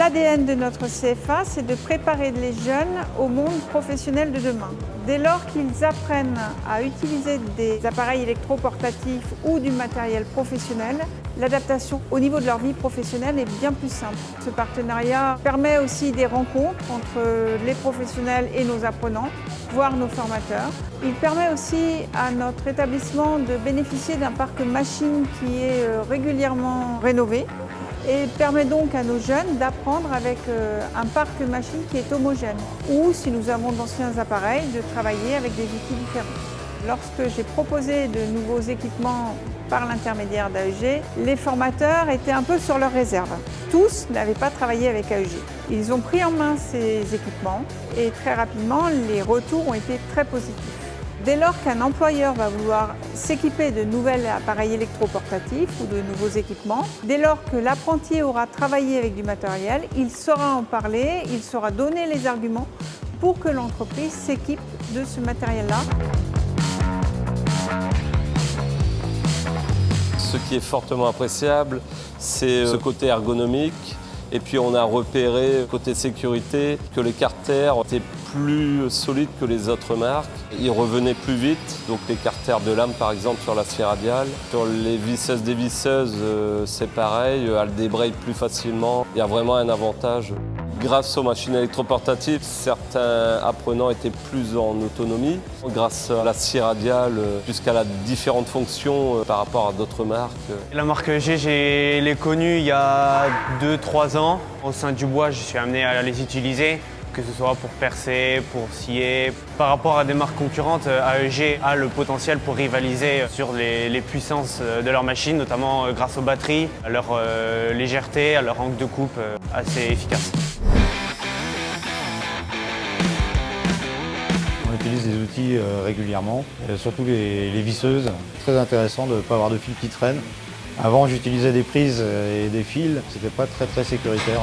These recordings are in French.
L'ADN de notre CFA, c'est de préparer les jeunes au monde professionnel de demain. Dès lors qu'ils apprennent à utiliser des appareils électroportatifs ou du matériel professionnel, l'adaptation au niveau de leur vie professionnelle est bien plus simple. Ce partenariat permet aussi des rencontres entre les professionnels et nos apprenants, voire nos formateurs. Il permet aussi à notre établissement de bénéficier d'un parc machine qui est régulièrement rénové et permet donc à nos jeunes d'apprendre avec un parc machine qui est homogène. Ou, si nous avons d'anciens appareils, de travailler avec des outils différents. Lorsque j'ai proposé de nouveaux équipements par l'intermédiaire d'AEG, les formateurs étaient un peu sur leur réserve. Tous n'avaient pas travaillé avec AEG. Ils ont pris en main ces équipements et très rapidement, les retours ont été très positifs. Dès lors qu'un employeur va vouloir s'équiper de nouveaux appareils électroportatifs ou de nouveaux équipements, dès lors que l'apprenti aura travaillé avec du matériel, il saura en parler, il saura donner les arguments pour que l'entreprise s'équipe de ce matériel-là. Ce qui est fortement appréciable, c'est ce côté ergonomique. Et puis on a repéré, côté sécurité, que les carters étaient plus solides que les autres marques. Ils revenaient plus vite, donc les carters de lame par exemple sur l'acier radial. Sur les visseuses dévisseuses, c'est pareil, elles débrayent plus facilement. Il y a vraiment un avantage. Grâce aux machines électroportatives, certains apprenants étaient plus en autonomie. Grâce à l'acier radial, jusqu'à la différentes fonctions par rapport à d'autres marques. La marque EG, je l'ai connue il y a 2-3 ans. Au sein du bois, je suis amené à les utiliser, que ce soit pour percer, pour scier. Par rapport à des marques concurrentes, AEG a le potentiel pour rivaliser sur les puissances de leurs machines, notamment grâce aux batteries, à leur légèreté, à leur angle de coupe assez efficace. On utilise des outils régulièrement, surtout les visseuses. Très intéressant de ne pas avoir de fils qui traînent. Avant, j'utilisais des prises et des fils, c'était pas très sécuritaire.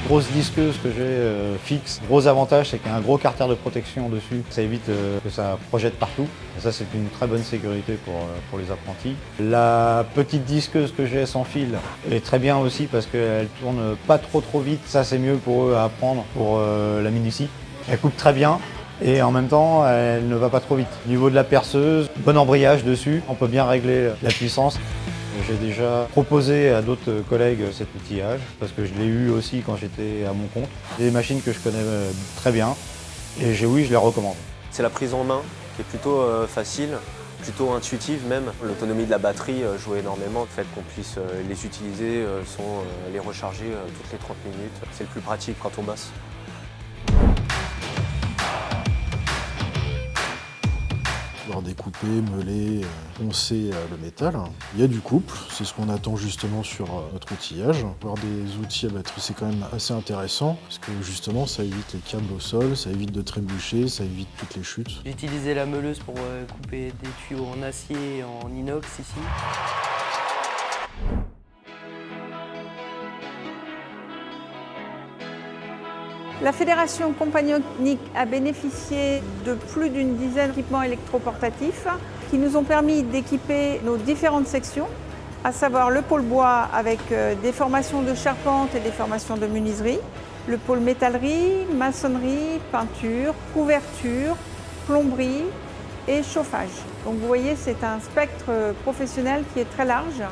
Grosse disqueuse que j'ai fixe. Gros avantage, c'est qu'il y a un gros carter de protection dessus. Ça évite que ça projette partout. Et ça, c'est une très bonne sécurité pour les apprentis. La petite disqueuse que j'ai sans fil est très bien aussi parce qu'elle tourne pas trop vite. Ça, c'est mieux pour eux à apprendre pour la minutie. Elle coupe très bien. Et en même temps, elle ne va pas trop vite. Au niveau de la perceuse, bon embrayage dessus, on peut bien régler la puissance. J'ai déjà proposé à d'autres collègues cet outillage, parce que je l'ai eu aussi quand j'étais à mon compte. C'est des machines que je connais très bien, et je les recommande. C'est la prise en main qui est plutôt facile, plutôt intuitive même. L'autonomie de la batterie joue énormément. Le fait qu'on puisse les utiliser sans les recharger toutes les 30 minutes, c'est le plus pratique quand on bosse. Pouvoir découper, meuler, poncer le métal. Il y a du couple, c'est ce qu'on attend justement sur notre outillage. Avoir des outils à batterie, c'est quand même assez intéressant parce que justement ça évite les câbles au sol, ça évite de trébucher, ça évite toutes les chutes. J'ai utilisé la meuleuse pour couper des tuyaux en acier et en inox ici. La Fédération Compagnonique a bénéficié de plus d'une dizaine d'équipements électroportatifs qui nous ont permis d'équiper nos différentes sections, à savoir le pôle bois avec des formations de charpente et des formations de menuiserie, le pôle métallerie, maçonnerie, peinture, couverture, plomberie et chauffage. Donc vous voyez, c'est un spectre professionnel qui est très large.